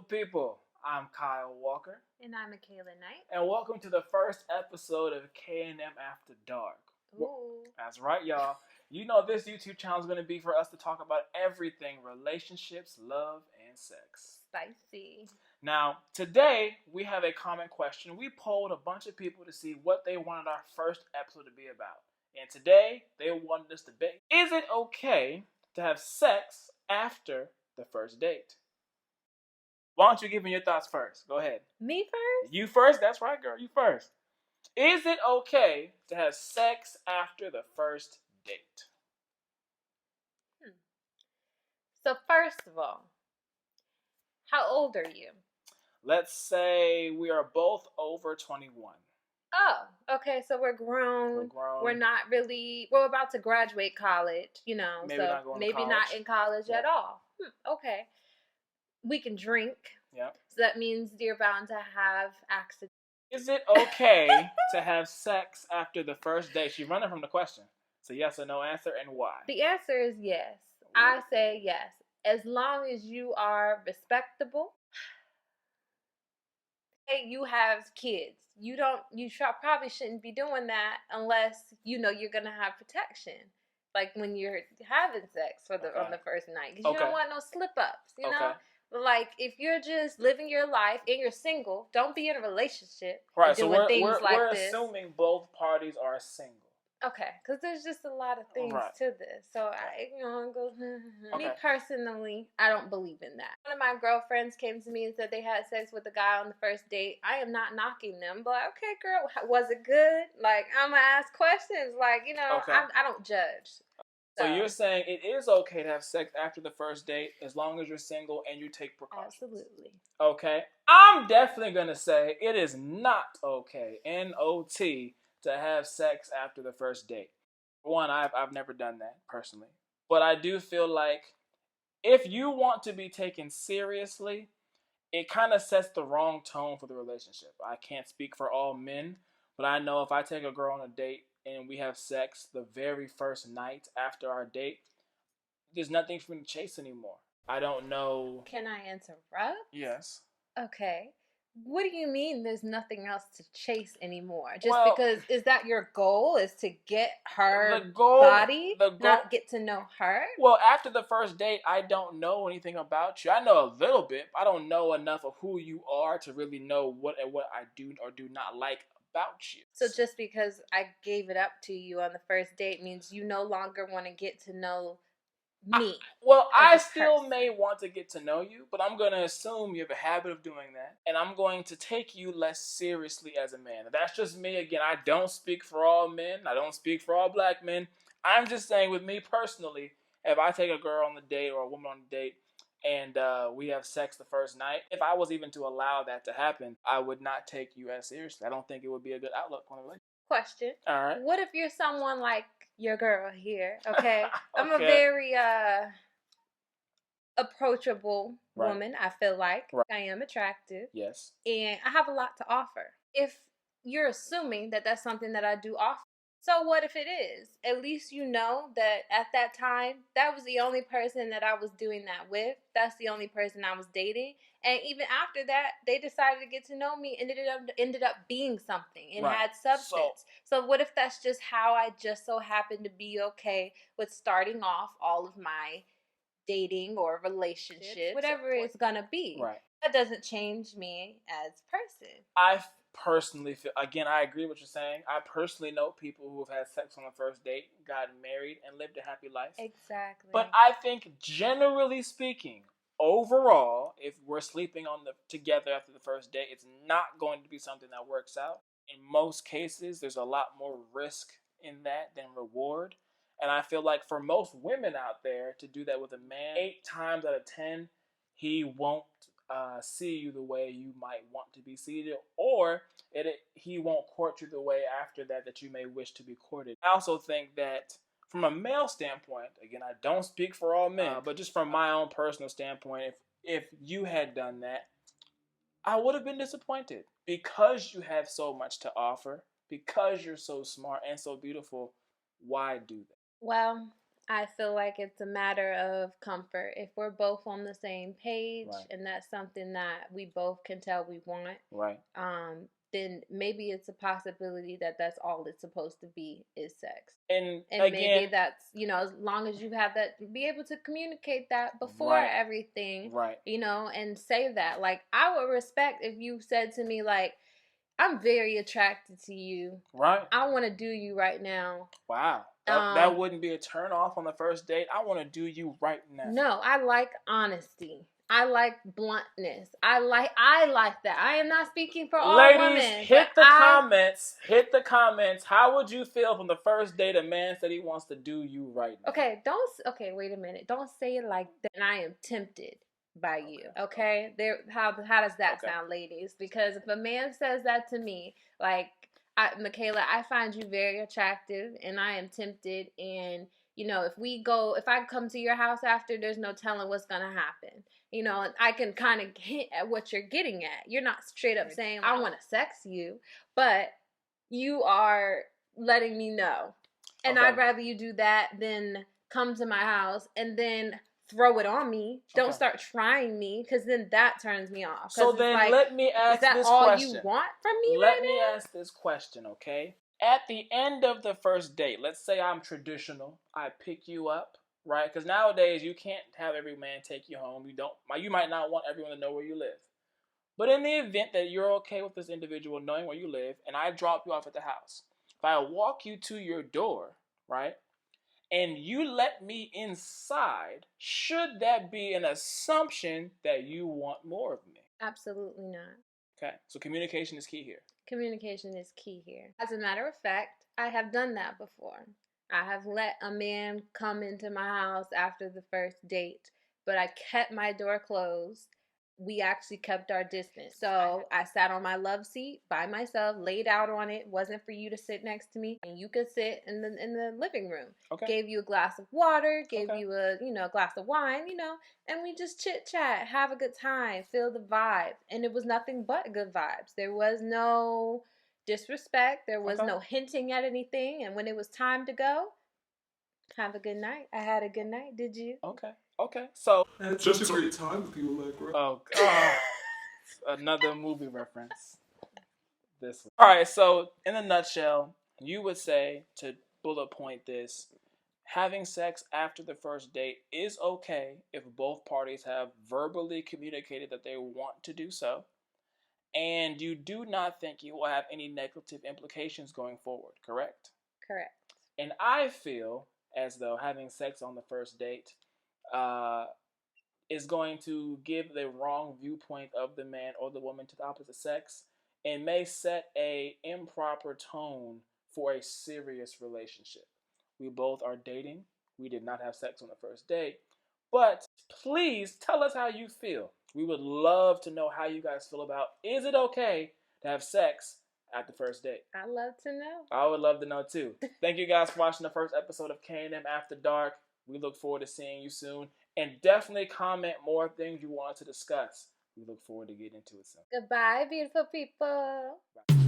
people. I'm Kyle Walker. And I'm a Kayla Knight. And welcome to the first episode of K&M After Dark. Ooh. That's right, y'all. You know this YouTube channel is going to be for us to talk about everything relationships, love, and sex. Spicy. Now, today we have a common question. We polled a bunch of people to see what they wanted our first episode to be about. And today they wanted us to debate. Is it okay to have sex after the first date? Why don't you give me your thoughts first? Go ahead. Me first? You first? That's right, girl. You first. Is it okay to have sex after the first date? So first of all, how old are you? Let's say we are both over 21. Oh, okay. So we're grown. We're not really. We're about to graduate college, Maybe so not going to maybe college. not in college at all. Okay. We can drink. Yeah. So that means you're bound to have accidents. Is it okay to have sex after the first date? She's running from the question. So yes or no answer, and why? The answer is yes. I say yes. As long as you are respectable. Hey, you have kids. You probably shouldn't be doing that unless you're gonna have protection. Like when you're having sex on the first night, because you don't want no slip ups, you know. Like if you're just living your life and you're single, don't be in a relationship. Right. So we're assuming both parties are single. Okay, because there's just a lot of things to this. So me personally, I don't believe in that. One of my girlfriends came to me and said they had sex with a guy on the first date. I am not knocking them, but okay, girl, was it good? Like, I'm gonna ask questions. Like, I don't judge. So you're saying it is okay to have sex after the first date as long as you're single and you take precautions. Absolutely. Okay. I'm definitely gonna say it is not okay, N-O-T, to have sex after the first date. One, I've never done that personally. But I do feel like if you want to be taken seriously, it kind of sets the wrong tone for the relationship. I can't speak for all men, but I know if I take a girl on a date and we have sex the very first night after our date, there's nothing for me to chase anymore. I don't know. Can I interrupt? Yes. Okay. What do you mean there's nothing else to chase anymore? Because is that your goal, is to get her body, not get to know her? Well, after the first date, I don't know anything about you. I know a little bit. I don't know enough of who you are to really know what I do or do not like about you. So just because I gave it up to you on the first date means you no longer want to get to know me. I still may want to get to know you, but I'm going to assume you have a habit of doing that, and I'm going to take you less seriously as a man. That's just me. Again, I don't speak for all men. I don't speak for all black men. I'm just saying with me personally, if I take a girl on the date or a woman on the date and we have sex the first night, if I was even to allow that to happen, I would not take you as seriously. I don't think it would be a good outlook on a relationship. Question. All right. What if you're someone like your girl here, okay? I'm a very approachable woman, I feel like. I am attractive. Yes. And I have a lot to offer. If you're assuming that that's something that I do offer, so what if it is? At least you know that at that time, that was the only person that I was doing that with. That's the only person I was dating. And even after that, they decided to get to know me and ended up being something and had substance. So what if that's just how I just so happened to be okay with starting off all of my dating or relationships, whatever it's gonna be. Right. That doesn't change me as a person. I personally feel, again, I agree with what you're saying. I personally know people who have had sex on the first date, gotten married, and lived a happy life. Exactly. But I think, generally speaking, overall, if we're sleeping together after the first date, it's not going to be something that works out. In most cases, there's a lot more risk in that than reward. And I feel like for most women out there to do that with a man, 8 times out of 10, he won't see you the way you might want to be seen, or he won't court you the way after that you may wish to be courted. I also think that from a male standpoint, again, I don't speak for all men, but just from my own personal standpoint, if you had done that, I would have been disappointed. Because you have so much to offer, because you're so smart and so beautiful, why do that? Well, I feel like it's a matter of comfort. If we're both on the same page and that's something that we both can tell we want, then maybe it's a possibility that that's all it's supposed to be is sex. And again, maybe that's, as long as you have that, be able to communicate that before everything, and say that. Like, I would respect if you said to me, like, I'm very attracted to you. I want to do you right now. Wow. That wouldn't be a turn off on the first date. I want to do you right now. No, I like honesty. I like bluntness. I like that. I am not speaking for all women. Ladies, hit the comments. Hit the comments. How would you feel from the first date a man said he wants to do you right now? Okay, wait a minute. Don't say it like that. And I am tempted by you. Okay? How does that sound, ladies? Because if a man says that to me, like, Kayla, I find you very attractive and I am tempted, and if I come to your house after, there's no telling what's gonna happen. And I can kind of hint at what you're getting at. You're not straight up saying, I want to sex you, but you are letting me know. And I'd rather you do that than come to my house and then throw it on me. Don't start trying me, because then that turns me off. So then let me ask this question. Is that all you want from me right now? Let me ask this question, okay? At the end of the first date, let's say I'm traditional. I pick you up, right? Because nowadays you can't have every man take you home. You might not want everyone to know where you live. But in the event that you're okay with this individual knowing where you live, and I drop you off at the house, if I walk you to your door, right, and you let me inside, should that be an assumption that you want more of me? Absolutely not. Okay, so communication is key here. Communication is key here. As a matter of fact, I have done that before. I have let a man come into my house after the first date, but I kept my door closed. We actually kept our distance. So I sat on my love seat by myself, laid out on it. Wasn't for you to sit next to me, and you could sit in the living room. Gave you a glass of water, gave you a glass of wine, and we just chit chat, have a good time, feel the vibe, and it was nothing but good vibes. There was no disrespect. There was no hinting at anything. And when it was time to go, have a good night. I had a good night. Did you? Okay. So that's just a great time with you, Allegra. Oh God. Another movie reference. This one. All right. So in a nutshell, you would say, to bullet point this, having sex after the first date is okay if both parties have verbally communicated that they want to do so, and you do not think it will have any negative implications going forward, correct? Correct. And I feel as though having sex on the first date is going to give the wrong viewpoint of the man or the woman to the opposite sex, and may set a improper tone for a serious relationship. We both are dating. We did not have sex on the first date. But please tell us how you feel. We would love to know how you guys feel about, is it okay to have sex at the first date? I'd love to know. I would love to know too. Thank you guys for watching the first episode of K&M After Dark. We look forward to seeing you soon. And definitely comment more things you want to discuss. We look forward to getting into it soon. Goodbye, beautiful people. Bye.